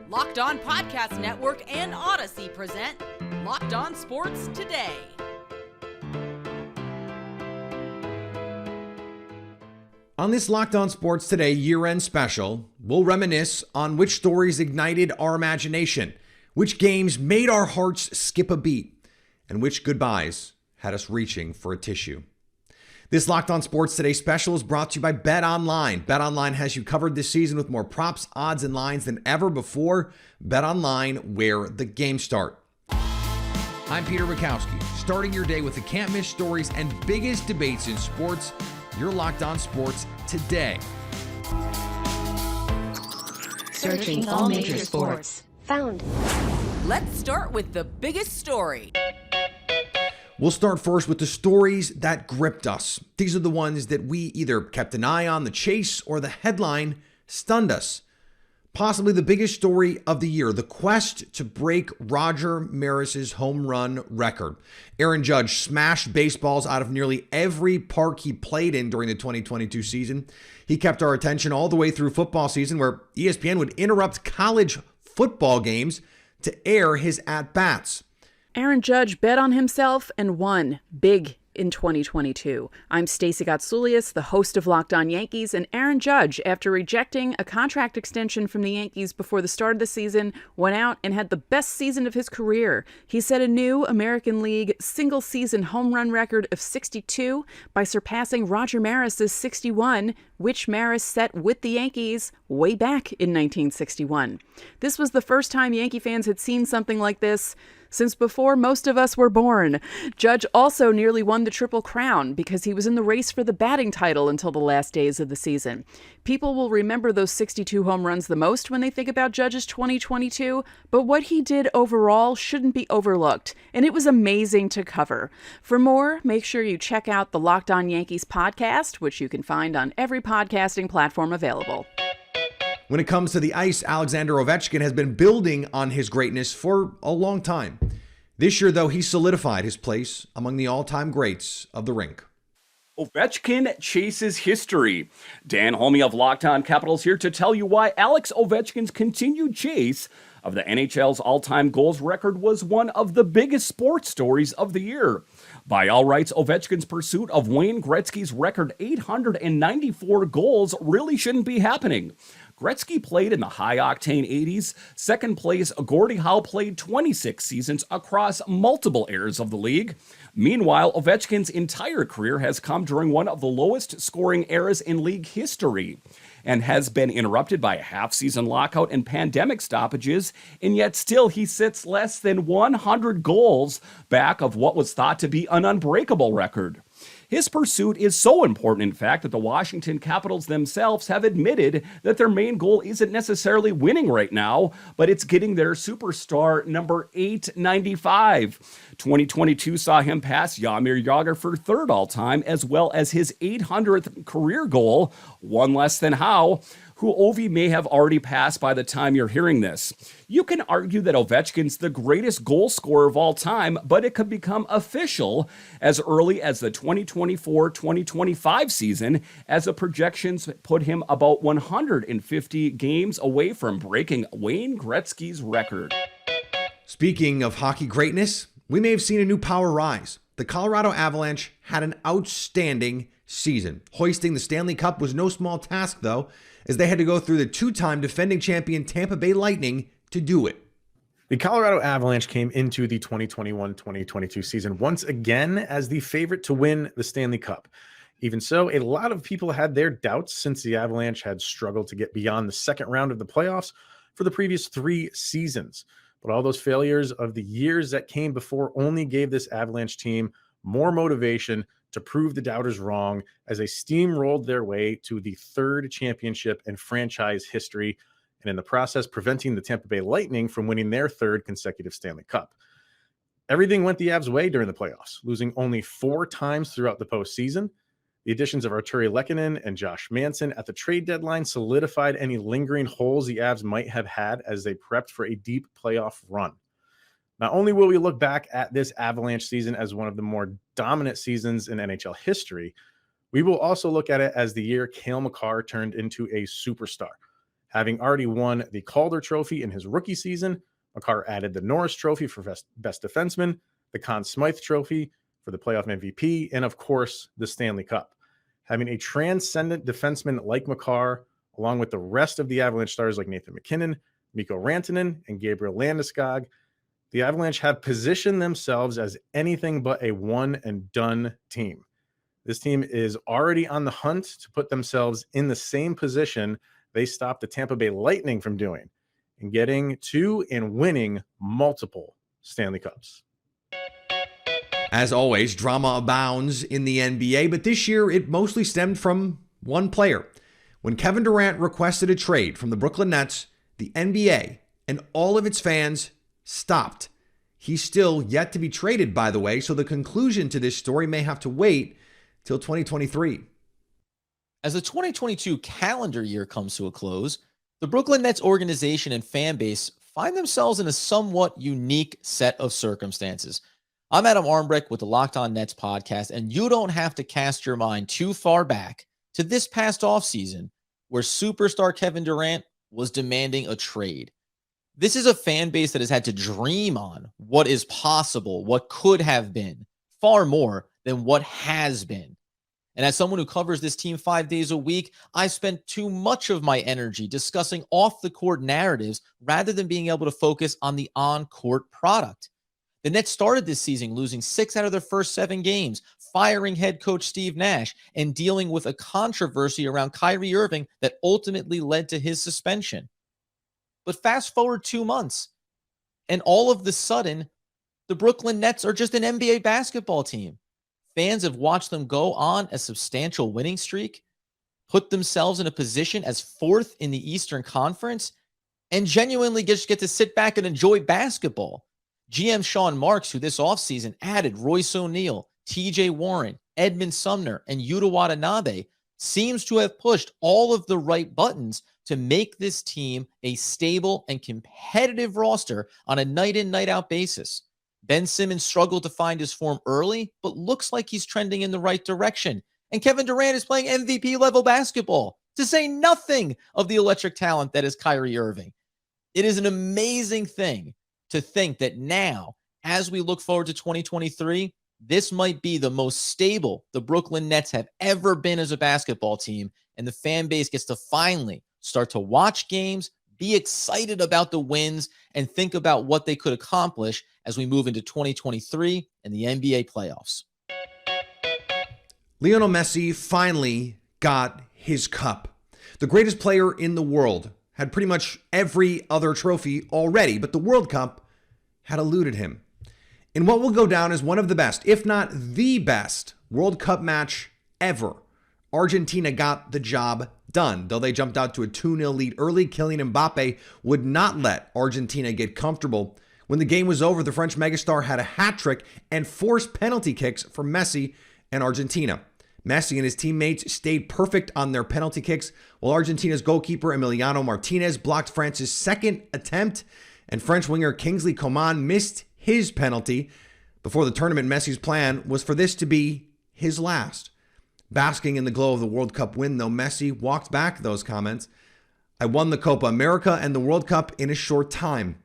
Locked On Podcast Network and Odyssey present Locked On Sports Today. On this Locked On Sports Today year-end special, we'll reminisce on which stories ignited our imagination, which games made our hearts skip a beat, and which goodbyes had us reaching for a tissue. This Locked On Sports Today special is brought to you by BetOnline. BetOnline has you covered this season with more props, odds, and lines than ever before. BetOnline, where the games start. I'm Peter Bukowski, starting your day with the can't-miss stories and biggest debates in sports. You're Locked On Sports Today. Searching all major sports. Found. Let's start with the biggest story. We'll start first with the stories that gripped us. These are the ones that we either kept an eye on, the chase, or the headline stunned us. Possibly the biggest story of the year, the quest to break Roger Maris's home run record. Aaron Judge smashed baseballs out of nearly every park he played in during the 2022 season. He kept our attention all the way through football season, where ESPN would interrupt college football games to air his at-bats. Aaron Judge bet on himself and won big in 2022. I'm Stacey Gotsoulias, the host of Locked On Yankees, and Aaron Judge, after rejecting a contract extension from the Yankees before the start of the season, went out and had the best season of his career. He set a new American League single-season home run record of 62 by surpassing Roger Maris's 61, which Maris set with the Yankees way back in 1961. This was the first time Yankee fans had seen something like this since before most of us were born. Judge also nearly won the Triple Crown because he was in the race for the batting title until the last days of the season. People will remember those 62 home runs the most when they think about Judge's 2022, but what he did overall shouldn't be overlooked, and it was amazing to cover. For more, make sure you check out the Locked On Yankees podcast, which you can find on every podcasting platform available. When it comes to the ice, Alexander Ovechkin has been building on his greatness for a long time. This year, though, he solidified his place among the all-time greats of the rink. Ovechkin chases history. Dan Holme of Locked On Capitals here to tell you why Alex Ovechkin's continued chase of the NHL's all-time goals record was one of the biggest sports stories of the year. By all rights, Ovechkin's pursuit of Wayne Gretzky's record 894 goals really shouldn't be happening. Gretzky played in the high-octane 80s. Second place, Gordie Howe played 26 seasons across multiple eras of the league. Meanwhile, Ovechkin's entire career has come during one of the lowest-scoring eras in league history and has been interrupted by a half-season lockout and pandemic stoppages, and yet still he sits less than 100 goals back of what was thought to be an unbreakable record. His pursuit is so important, in fact, that the Washington Capitals themselves have admitted that their main goal isn't necessarily winning right now, but it's getting their superstar number 895. 2022 saw him pass Jaromir Jagr for third all-time, as well as his 800th career goal, one less than Howe, who Ovi may have already passed by the time you're hearing this. You can argue that Ovechkin's the greatest goal scorer of all time, but it could become official as early as the 2024-2025 season, as the projections put him about 150 games away from breaking Wayne Gretzky's record. Speaking of hockey greatness, we may have seen a new power rise. The Colorado Avalanche had an outstanding season. Hoisting the Stanley Cup was no small task, though, as they had to go through the two-time defending champion Tampa Bay Lightning to do it. The Colorado Avalanche came into the 2021-2022 season once again as the favorite to win the Stanley Cup. Even so, a lot of people had their doubts since the Avalanche had struggled to get beyond the second round of the playoffs for the previous 3 seasons. But all those failures of the years that came before only gave this Avalanche team more motivation to prove the doubters wrong as they steamrolled their way to the 3rd championship in franchise history, and in the process preventing the Tampa Bay Lightning from winning their 3rd consecutive Stanley Cup. Everything went the Avs' way during the playoffs, losing only 4 times throughout the postseason. The additions of Arturi Lehkonen and Josh Manson at the trade deadline solidified any lingering holes the Avs might have had as they prepped for a deep playoff run. Not only will we look back at this Avalanche season as one of the more dominant seasons in NHL history, we will also look at it as the year Cale Makar turned into a superstar. Having already won the Calder Trophy in his rookie season, Makar added the Norris Trophy for best defenseman, the Conn Smythe Trophy for the playoff MVP, and of course, the Stanley Cup. Having a transcendent defenseman like Makar, along with the rest of the Avalanche stars like Nathan MacKinnon, Mikko Rantanen, and Gabriel Landeskog, the Avalanche have positioned themselves as anything but a one-and-done team. This team is already on the hunt to put themselves in the same position they stopped the Tampa Bay Lightning from doing, and getting to and winning multiple Stanley Cups. As always, drama abounds in the NBA, but this year it mostly stemmed from one player. When Kevin Durant requested a trade from the Brooklyn Nets, the NBA and all of its fans stopped. He's still yet to be traded, by the way, so the conclusion to this story may have to wait till 2023. As the 2022 calendar year comes to a close, the Brooklyn Nets organization and fan base find themselves in a somewhat unique set of circumstances. I'm Adam Armbrecht with the Locked On Nets podcast, and you don't have to cast your mind too far back to this past offseason where superstar Kevin Durant was demanding a trade. This is a fan base that has had to dream on what is possible, what could have been, far more than what has been. And as someone who covers this team 5 days a week, I spent too much of my energy discussing off-the-court narratives rather than being able to focus on the on-court product. The Nets started this season losing 6 out of their first 7 games, firing head coach Steve Nash, and dealing with a controversy around Kyrie Irving that ultimately led to his suspension. But fast forward 2 months, and all of the sudden, the Brooklyn Nets are just an NBA basketball team. Fans have watched them go on a substantial winning streak, put themselves in a position as 4th in the Eastern Conference, and genuinely just get to sit back and enjoy basketball. GM Sean Marks, who this offseason added Royce O'Neal, TJ Warren, Edmund Sumner, and Yuta Watanabe, seems to have pushed all of the right buttons to make this team a stable and competitive roster on a night-in, night-out basis. Ben Simmons struggled to find his form early, but looks like he's trending in the right direction. And Kevin Durant is playing MVP-level basketball, to say nothing of the electric talent that is Kyrie Irving. It is an amazing thing to think that now, as we look forward to 2023, this might be the most stable the Brooklyn Nets have ever been as a basketball team, and the fan base gets to finally start to watch games, be excited about the wins, and think about what they could accomplish as we move into 2023 and the NBA playoffs. Lionel Messi finally got his cup. The greatest player in the world had pretty much every other trophy already, but the World Cup had eluded him. In what will go down as one of the best, if not the best, World Cup match ever, Argentina got the job done. Though they jumped out to a 2-0 lead early, Kylian Mbappe would not let Argentina get comfortable. When the game was over, the French megastar had a hat trick and forced penalty kicks for Messi and Argentina. Messi and his teammates stayed perfect on their penalty kicks, while Argentina's goalkeeper Emiliano Martinez blocked France's second attempt, and French winger Kingsley Coman missed his penalty. Before the tournament, Messi's plan was for this to be his last. Basking in the glow of the World Cup win, though, Messi walked back those comments. I won the Copa America and the World Cup in a short time.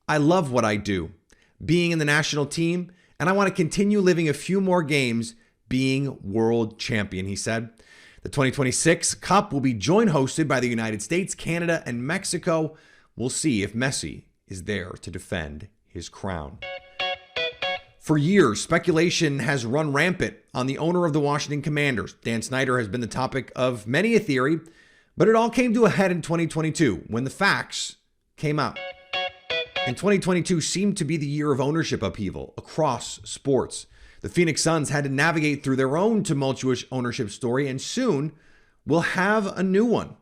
I love what I do, being in the national team, and I want to continue living a few more games being world champion, he said. The 2026 Cup will be joint hosted by the United States, Canada, and Mexico. We'll see if Messi is there to defend his crown. For years, speculation has run rampant on the owner of the Washington Commanders. Dan Snyder has been the topic of many a theory, but it all came to a head in 2022 when the facts came out. And 2022 seemed to be the year of ownership upheaval across sports. The Phoenix Suns had to navigate through their own tumultuous ownership story, and soon we'll have a new one.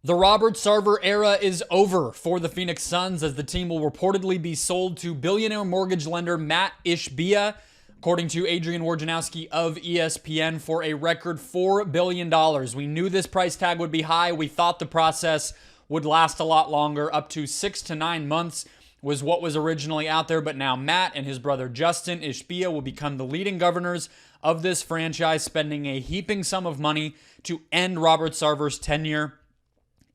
The Robert Sarver era is over for the Phoenix Suns, as the team will reportedly be sold to billionaire mortgage lender Matt Ishbia, according to Adrian Wojnarowski of ESPN, for a record $4 billion. We knew this price tag would be high. We thought the process would last a lot longer. Up to 6 to 9 months was what was originally out there, but now Matt and his brother Justin Ishbia will become the leading governors of this franchise, spending a heaping sum of money to end Robert Sarver's tenure.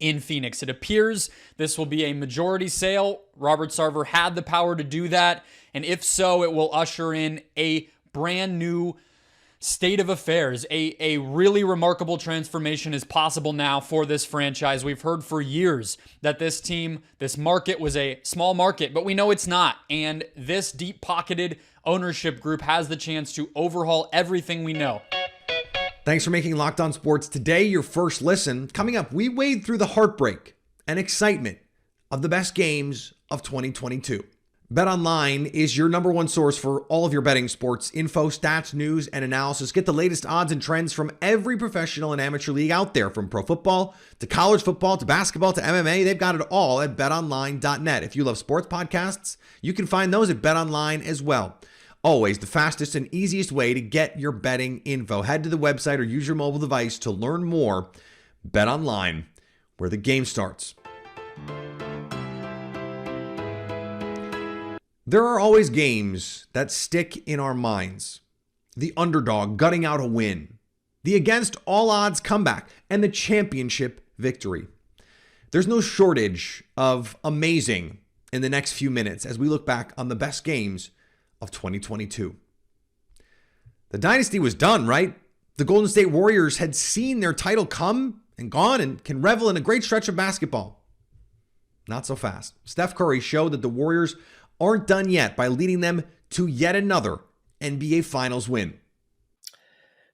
in Phoenix. It appears this will be a majority sale. Robert Sarver had the power to do that, and if so, it will usher in a brand new state of affairs. A really remarkable transformation is possible now for this franchise. We've heard for years that this team, this market was a small market, but we know it's not. And this deep-pocketed ownership group has the chance to overhaul everything we know. Thanks for making Locked On Sports today your first listen. Coming up, we wade through the heartbreak and excitement of the best games of 2022. BetOnline is your number one source for all of your betting sports info, stats, news, and analysis. Get the latest odds and trends from every professional and amateur league out there, from pro football to college football to basketball to MMA. They've got it all at betonline.net. If you love sports podcasts, you can find those at BetOnline as well. Always the fastest and easiest way to get your betting info. Head to the website or use your mobile device to learn more. BetOnline, where the game starts. There are always games that stick in our minds. The underdog gutting out a win, the against all odds comeback, and the championship victory. There's no shortage of amazing in the next few minutes as we look back on the best games of 2022. The dynasty was done, right? The Golden State Warriors had seen their title come and gone and can revel in a great stretch of basketball. Not so fast. Steph Curry showed that the Warriors aren't done yet by leading them to yet another NBA Finals win.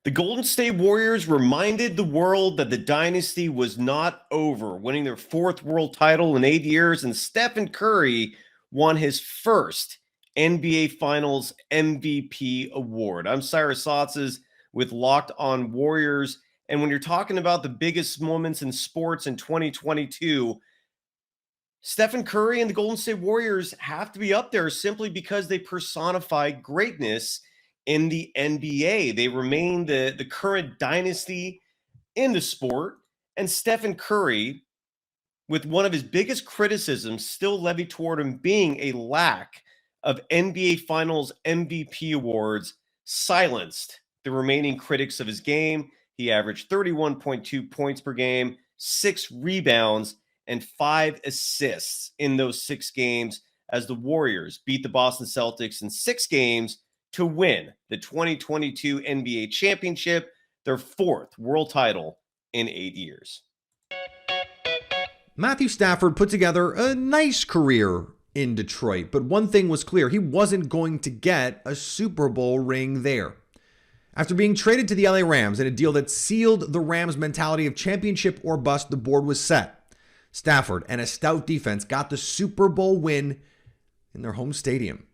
The Golden State Warriors reminded the world that the dynasty was not over, winning their fourth world title in 8 years, and Stephen Curry won his first NBA Finals MVP award. I'm Cyrus Sotzes with Locked On Warriors, and when you're talking about the biggest moments in sports in 2022, Stephen Curry and the Golden State Warriors have to be up there simply because they personify greatness in the NBA. They remain the current dynasty in the sport. And Stephen Curry, with one of his biggest criticisms still levied toward him being a lack of NBA Finals MVP awards, silenced the remaining critics of his game. He averaged 31.2 points per game, 6 rebounds, and 5 assists in those 6 games as the Warriors beat the Boston Celtics in 6 games to win the 2022 NBA championship, their 4th world title in 8 years. Matthew Stafford put together a nice career in Detroit, but one thing was clear: he wasn't going to get a Super Bowl ring there. After being traded to the LA Rams in a deal that sealed the Rams' mentality of championship or bust, the board was set. Stafford and a stout defense got the Super Bowl win in their home stadium.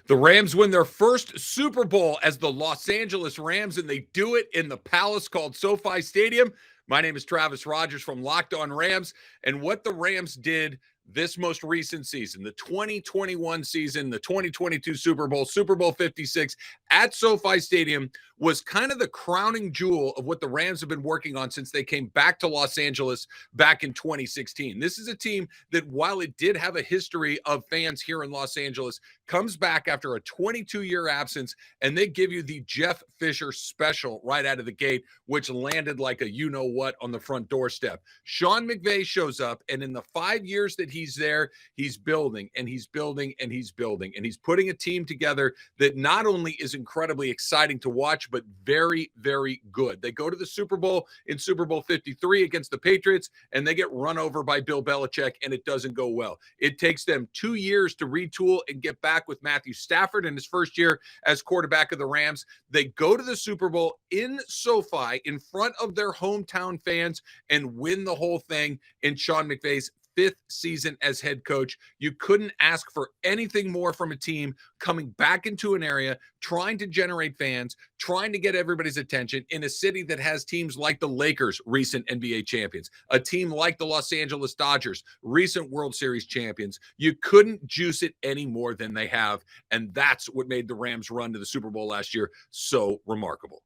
The Rams win their first Super Bowl as the Los Angeles Rams, and they do it in the palace called SoFi Stadium. My name is Travis Rogers from Locked On Rams, and what the Rams did this most recent season, the 2021 season, the 2022 Super Bowl, Super Bowl 56 at SoFi Stadium, was kind of the crowning jewel of what the Rams have been working on since they came back to Los Angeles back in 2016. This is a team that, while it did have a history of fans here in Los Angeles, comes back after a 22-year absence, and they give you the Jeff Fisher special right out of the gate, which landed like a you-know-what on the front doorstep. Sean McVay shows up, and in the 5 years that he's there, he's building, and he's building, and he's building, and he's putting a team together that not only is incredibly exciting to watch, but very, very good. They go to the Super Bowl in Super Bowl 53 against the Patriots, and they get run over by Bill Belichick, and it doesn't go well. It takes them 2 years to retool and get back with Matthew Stafford in his first year as quarterback of the Rams. They go to the Super Bowl in SoFi in front of their hometown fans and win the whole thing in Sean McVay's 5th season as head coach. You couldn't ask for anything more from a team coming back into an area, trying to generate fans, trying to get everybody's attention in a city that has teams like the Lakers, recent NBA champions, a team like the Los Angeles Dodgers, recent World Series champions. You couldn't juice it any more than they have, and that's what made the Rams run to the Super Bowl last year so remarkable.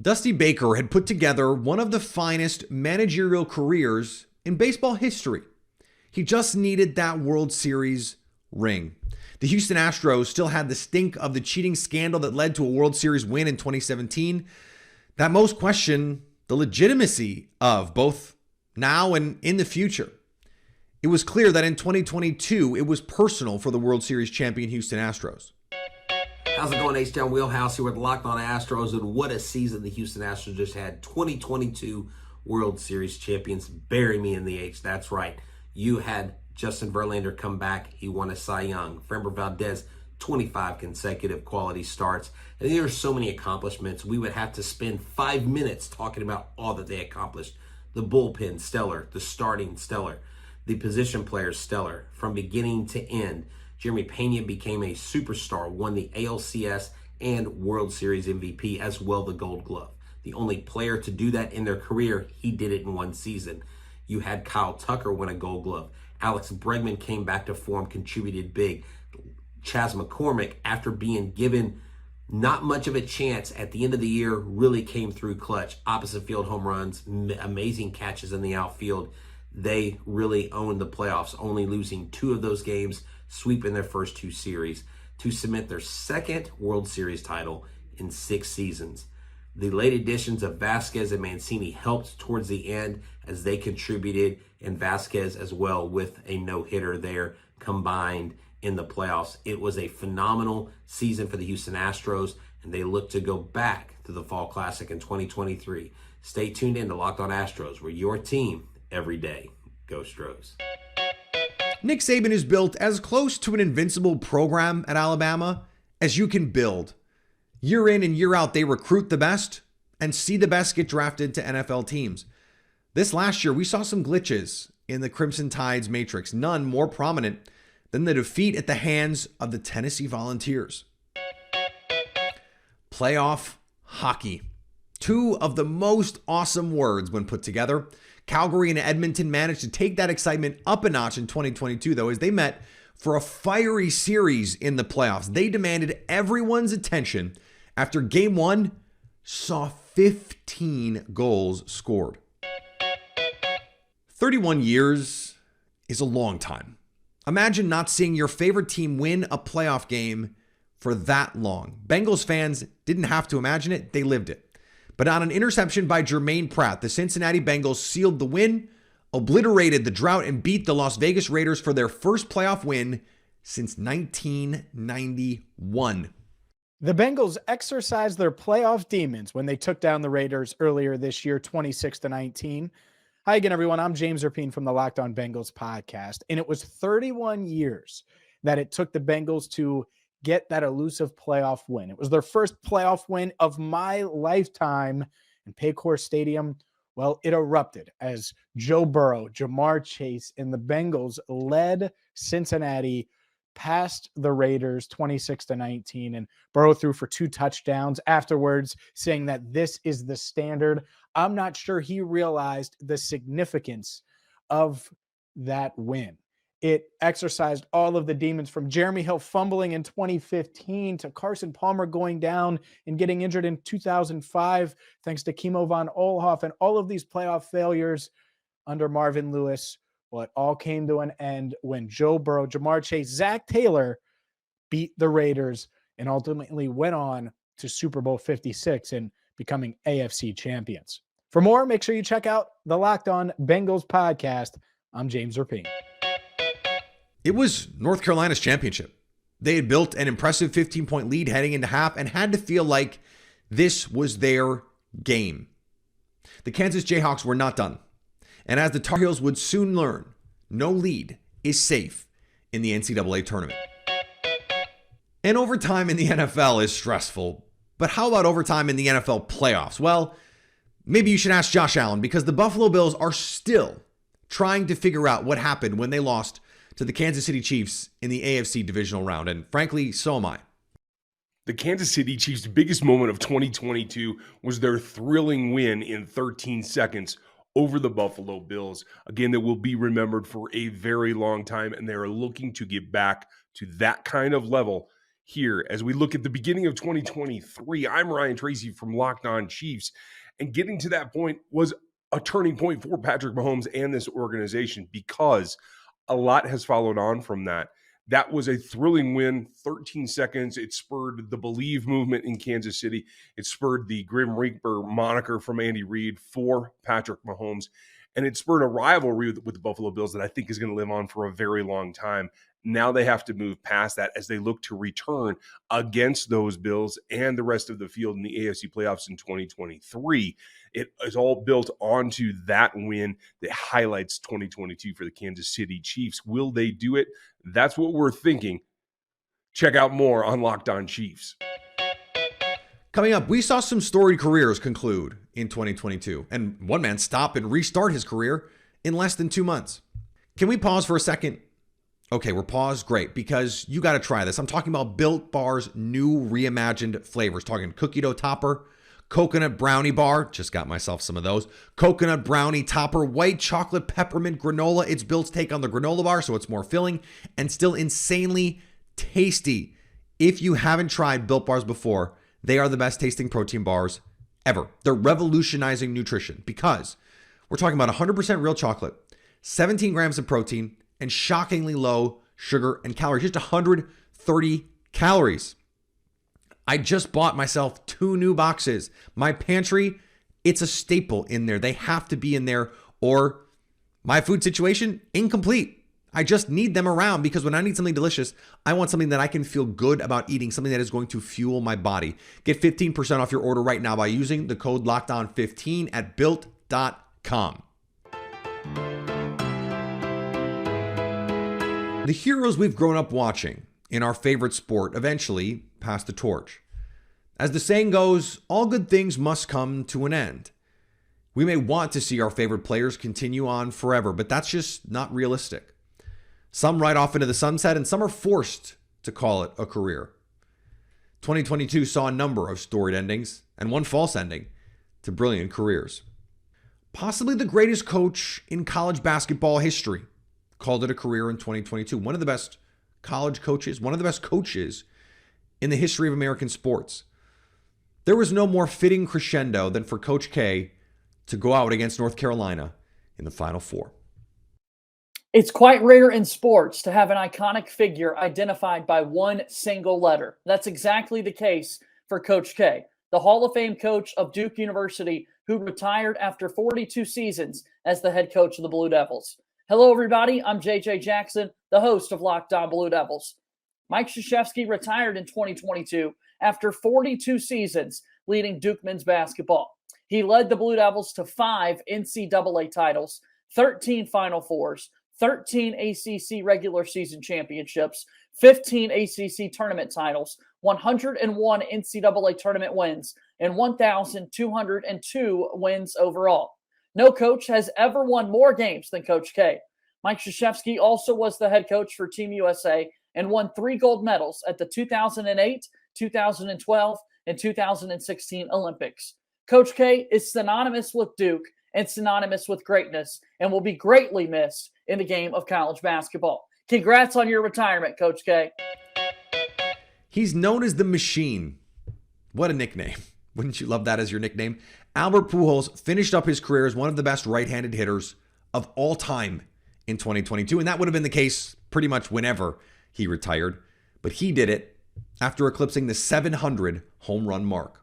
Dusty Baker had put together one of the finest managerial careers in baseball history. He just needed that World Series ring. The Houston Astros still had the stink of the cheating scandal that led to a World Series win in 2017. That most question the legitimacy of both now and in the future. It was clear that in 2022, it was personal for the World Series champion Houston Astros. How's it going, H-Town Wheelhouse here with Locked On Astros, and what a season the Houston Astros just had. 2022 World Series champions. Bury me in the H. That's right. You had Justin Verlander come back. He won a Cy Young. Framber Valdez, 25 consecutive quality starts. And there are so many accomplishments. We would have to spend 5 minutes talking about all that they accomplished. The bullpen, stellar. The starting, stellar. The position players, stellar. From beginning to end. Jeremy Pena became a superstar, won the ALCS and World Series MVP, as well the Gold Glove. The only player to do that in their career, he did it in one season. You had Kyle Tucker win a Gold Glove. Alex Bregman came back to form, contributed big. Chas McCormick, after being given not much of a chance at the end of the year, really came through clutch. Opposite field home runs, amazing catches in the outfield. They really owned the playoffs, only losing 2 of those games, sweeping their first 2 series to cement their second World Series title in 6 seasons. The late additions of Vasquez and Mancini helped towards the end as they contributed, and Vasquez as well with a no-hitter there combined in the playoffs. It was a phenomenal season for the Houston Astros, and they look to go back to the Fall Classic in 2023. Stay tuned in to Locked On Astros, where your team every day. Go Stros. Nick Saban is built as close to an invincible program at Alabama as you can build. Year in and year out, they recruit the best and see the best get drafted to NFL teams. This last year, we saw some glitches in the Crimson Tide's matrix, none more prominent than the defeat at the hands of the Tennessee Volunteers. Playoff hockey. 2 of the most awesome words when put together. Calgary and Edmonton managed to take that excitement up a notch in 2022, though, as they met for a fiery series in the playoffs. They demanded everyone's attention after Game 1 saw 15 goals scored. 31 years is a long time. Imagine not seeing your favorite team win a playoff game for that long. Bengals fans didn't have to imagine it, they lived it. But on an interception by Jermaine Pratt, the Cincinnati Bengals sealed the win, obliterated the drought, and beat the Las Vegas Raiders for their first playoff win since 1991. The Bengals exercised their playoff demons when they took down the Raiders earlier this year, 26-19. Hi again, everyone. I'm James Rapien from the Locked On Bengals podcast, and it was 31 years that it took the Bengals to get that elusive playoff win. It was their first playoff win of my lifetime, and Paycor Stadium, well, it erupted as Joe Burrow, Jamar Chase, and the Bengals led Cincinnati past the Raiders 26-19, and Burrow threw for 2 touchdowns afterwards, saying that this is the standard. I'm not sure he realized the significance of that win. It exercised all of the demons, from Jeremy Hill fumbling in 2015 to Carson Palmer going down and getting injured in 2005, thanks to Kimo von Oelhoff, and all of these playoff failures under Marvin Lewis. Well, it all came to an end when Joe Burrow, Jamar Chase, Zach Taylor beat the Raiders and ultimately went on to Super Bowl 56 and becoming AFC champions. For more, make sure you check out the Locked On Bengals podcast. I'm James Rapien. It was North Carolina's championship. They had built an impressive 15-point lead heading into half and had to feel like this was their game. The Kansas Jayhawks were not done. And as the Tar Heels would soon learn, no lead is safe in the NCAA tournament. And overtime in the NFL is stressful. But how about overtime in the NFL playoffs? Well, maybe you should ask Josh Allen, because the Buffalo Bills are still trying to figure out what happened when they lost to the Kansas City Chiefs in the AFC divisional round. And frankly, so am I. The Kansas City Chiefs' biggest moment of 2022 was their thrilling win in 13 seconds over the Buffalo Bills. Again, that will be remembered for a very long time, and they are looking to get back to that kind of level here. As we look at the beginning of 2023, I'm Ryan Tracy from Locked On Chiefs, and getting to that point was a turning point for Patrick Mahomes and this organization, because a lot has followed on from that. That was a thrilling win, 13 seconds. It spurred the Believe movement in Kansas City. It spurred the Grim Reaper moniker from Andy Reid for Patrick Mahomes. And it spurred a rivalry with the Buffalo Bills that I think is going to live on for a very long time. Now they have to move past that as they look to return against those Bills and the rest of the field in the AFC playoffs in 2023. It is all built onto that win that highlights 2022 for the Kansas City Chiefs. Will they do it? That's what we're thinking. Check out more on Locked On Chiefs. Coming up, we saw some storied careers conclude in 2022, and one man stop and restart his career in less than 2 months. Can we pause for a second? Okay, we're paused. Great, because you got to try this. I'm talking about Built Bar's new reimagined flavors. Talking cookie dough topper, coconut brownie bar. Just got myself some of those. Coconut brownie topper, white chocolate peppermint granola. It's Built's take on the granola bar, so it's more filling and still insanely tasty. If you haven't tried Built Bars before, they are the best tasting protein bars ever. They're revolutionizing nutrition because we're talking about 100% real chocolate, 17 grams of protein, and shockingly low sugar and calories, just 130 calories. I just bought myself 2 new boxes. My pantry, it's a staple in there. They have to be in there, or my food situation, incomplete. I just need them around because when I need something delicious, I want something that I can feel good about eating, something that is going to fuel my body. Get 15% off your order right now by using the code LOCKEDON15 at built.com. The heroes we've grown up watching in our favorite sport eventually pass the torch. As the saying goes, all good things must come to an end. We may want to see our favorite players continue on forever, but that's just not realistic. Some ride off into the sunset and some are forced to call it a career. 2022 saw a number of storied endings and one false ending to brilliant careers. Possibly the greatest coach in college basketball history called it a career in 2022. One of the best college coaches, one of the best coaches in the history of American sports. There was no more fitting crescendo than for Coach K to go out against North Carolina in the Final Four. It's quite rare in sports to have an iconic figure identified by one single letter. That's exactly the case for Coach K, the Hall of Fame coach of Duke University, who retired after 42 seasons as the head coach of the Blue Devils. Hello, everybody. I'm JJ Jackson, the host of Locked On Blue Devils. Mike Krzyzewski retired in 2022 after 42 seasons leading Duke men's basketball. He led the Blue Devils to 5 NCAA titles, 13 Final Fours, 13 ACC regular season championships, 15 ACC tournament titles, 101 NCAA tournament wins, and 1,202 wins overall. No coach has ever won more games than Coach K. Mike Krzyzewski also was the head coach for Team USA and won 3 gold medals at the 2008, 2012, and 2016 Olympics. Coach K is synonymous with Duke and synonymous with greatness and will be greatly missed in the game of college basketball. Congrats on your retirement, Coach K. He's known as the Machine. What a nickname. Wouldn't you love that as your nickname? Albert Pujols finished up his career as one of the best right-handed hitters of all time in 2022, and that would have been the case pretty much whenever he retired. But he did it after eclipsing the 700 home run mark.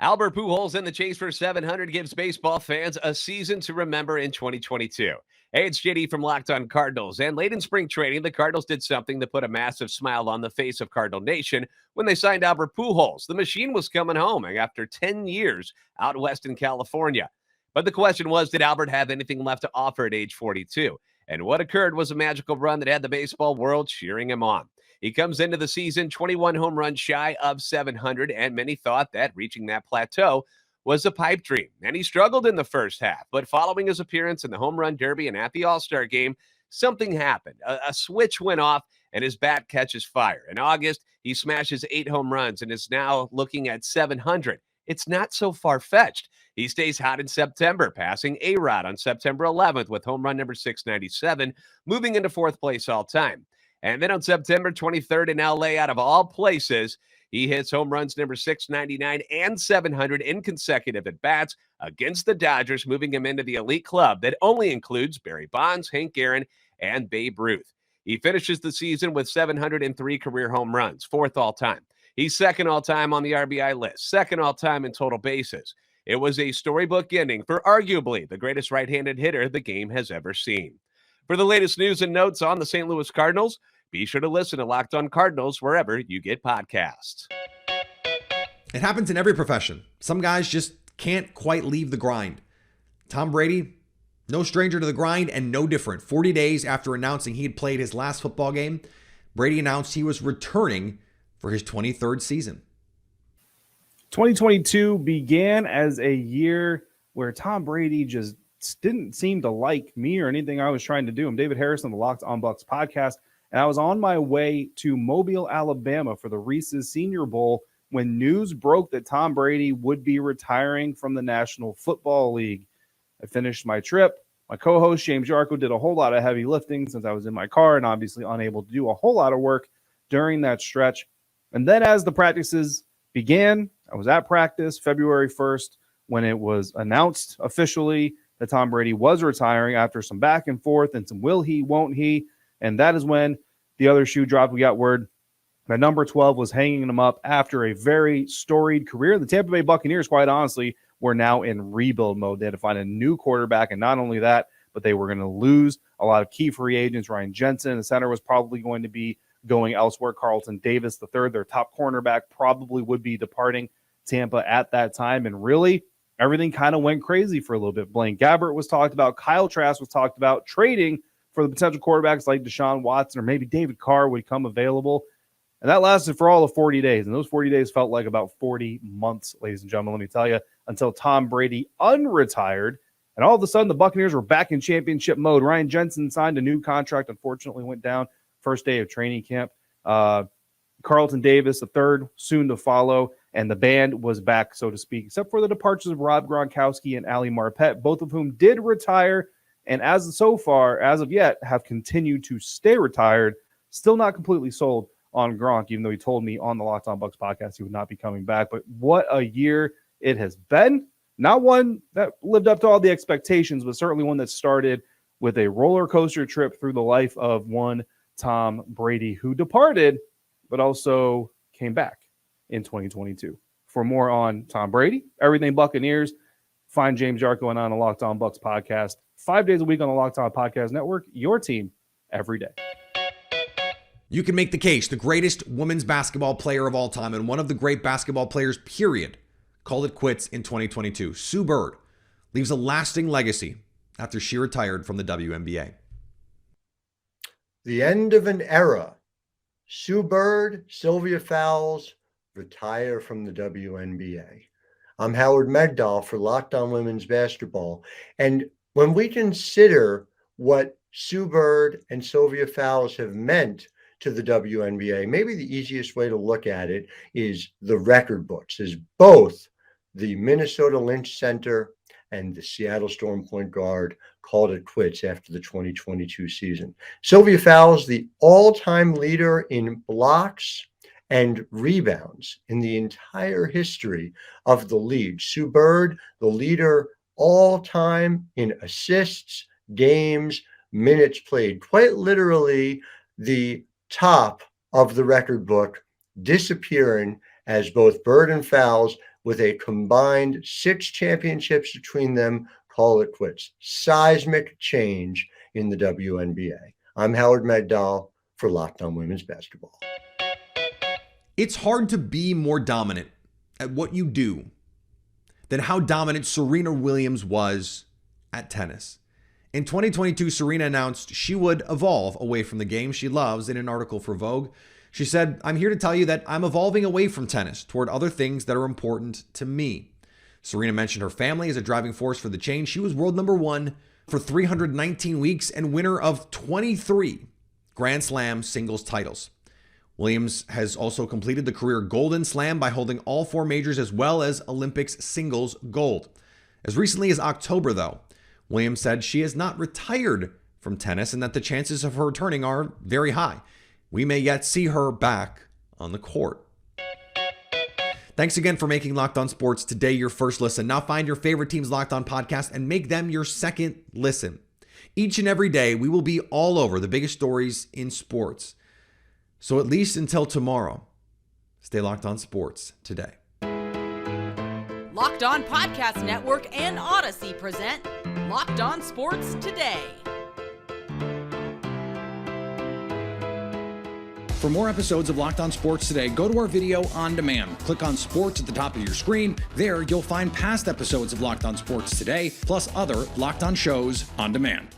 Albert Pujols in the chase for 700 gives baseball fans a season to remember in 2022. Hey, it's JD from Locked On Cardinals. And late in spring training, the Cardinals did something that put a massive smile on the face of Cardinal Nation when they signed Albert Pujols. The machine was coming home after 10 years out west in California. But the question was, did Albert have anything left to offer at age 42? And what occurred was a magical run that had the baseball world cheering him on. He comes into the season 21 home runs shy of 700, and many thought that reaching that plateau was a pipe dream. And he struggled in the first half, but following his appearance in the Home Run Derby and at the All-Star game, something happened. A switch went off, and his bat catches fire. In August, he smashes 8 home runs and is now looking at 700. It's not so far-fetched. He stays hot in September, passing A-Rod on September 11th with home run number 697, moving into 4th place all-time. And then on September 23rd in LA, out of all places, he hits home runs number 699 and 700 in consecutive at-bats against the Dodgers, moving him into the elite club that only includes Barry Bonds, Hank Aaron, and Babe Ruth. He finishes the season with 703 career home runs, 4th all-time. He's 2nd all-time on the RBI list, 2nd all-time in total bases. It was a storybook ending for arguably the greatest right-handed hitter the game has ever seen. For the latest news and notes on the St. Louis Cardinals, be sure to listen to Locked On Cardinals wherever you get podcasts. It happens in every profession. Some guys just can't quite leave the grind. Tom Brady, no stranger to the grind and no different. 40 days after announcing he had played his last football game, Brady announced he was returning for his 23rd season. 2022 began as a year where Tom Brady just didn't seem to like me or anything I was trying to do. I'm David Harrison, the Locked On Bucs podcast, and I was on my way to Mobile, Alabama for the Reese's Senior Bowl when news broke that Tom Brady would be retiring from the National Football League. I finished my trip. My co-host, James Yarko, did a whole lot of heavy lifting since I was in my car and obviously unable to do a whole lot of work during that stretch. And then as the practices began, I was at practice February 1st when it was announced officially that Tom Brady was retiring after some back and forth and some will he, won't he. And that is when the other shoe dropped. We got word that number 12 was hanging him up after a very storied career. The Tampa Bay Buccaneers, quite honestly, were now in rebuild mode. They had to find a new quarterback, and not only that, but they were going to lose a lot of key free agents. Ryan Jensen, the center, was probably going to be going elsewhere. Carlton Davis III, their top cornerback, probably would be departing Tampa at that time. And really, everything kind of went crazy for a little bit. Blaine Gabbert was talked about. Kyle Trask was talked about trading for the potential quarterbacks like Deshaun Watson or maybe David Carr would come available. And that lasted for all of 40 days. And those 40 days felt like about 40 months, ladies and gentlemen, let me tell you, until Tom Brady unretired. And all of a sudden, the Buccaneers were back in championship mode. Ryan Jensen signed a new contract, unfortunately went down first day of training camp. Carlton Davis, the third, soon to follow. And the band was back, so to speak, except for the departures of Rob Gronkowski and Ali Marpet, both of whom did retire. And as of yet, have continued to stay retired. Still not completely sold on Gronk, even though he told me on the Locked On Bucs podcast he would not be coming back. But what a year it has been. Not one that lived up to all the expectations, but certainly one that started with a roller coaster trip through the life of one Tom Brady, who departed, but also came back in 2022. For more on Tom Brady, everything Buccaneers, find James Yarko and on the Locked On Bucs podcast 5 days a week on the Locked On Podcast Network, your team every day. You can make the case the greatest women's basketball player of all time and one of the great basketball players, period, called it quits in 2022. Sue Bird leaves a lasting legacy after she retired from the WNBA. The end of an era. Sue Bird, Sylvia Fowles retire from the WNBA. I'm Howard Megdal for Locked On Women's Basketball. And when we consider what Sue Bird and Sylvia Fowles have meant to the WNBA, maybe the easiest way to look at it is the record books, as both the Minnesota Lynch Center and the Seattle Storm point guard called it quits after the 2022 season. Sylvia Fowles, the all-time leader in blocks and rebounds in the entire history of the league. Sue Bird, the leader all-time in assists, games, minutes played. Quite literally, the top of the record book, disappearing as both Bird and Fowles, with a combined 6 championships between them, call it quits. Seismic change in the WNBA. I'm Howard Megdal for Locked On Women's Basketball. It's hard to be more dominant at what you do than how dominant Serena Williams was at tennis. In 2022, Serena announced she would evolve away from the game she loves in an article for Vogue. She said, "I'm here to tell you that I'm evolving away from tennis toward other things that are important to me." Serena mentioned her family as a driving force for the change. She was world number 1 for 319 weeks and winner of 23 Grand Slam singles titles. Williams has also completed the career Golden Slam by holding all 4 majors as well as Olympics singles gold. As recently as October, though, Williams said she has not retired from tennis and that the chances of her returning are very high. We may yet see her back on the court. Thanks again for making Locked On Sports today your first listen. Now find your favorite team's Locked On podcast and make them your second listen. Each and every day, we will be all over the biggest stories in sports. So at least until tomorrow, stay locked on sports today. Locked On Podcast Network and Odyssey present Locked On Sports Today. For more episodes of Locked On Sports Today, go to our video on demand. Click on Sports at the top of your screen. There, you'll find past episodes of Locked On Sports Today, plus other Locked On shows on demand.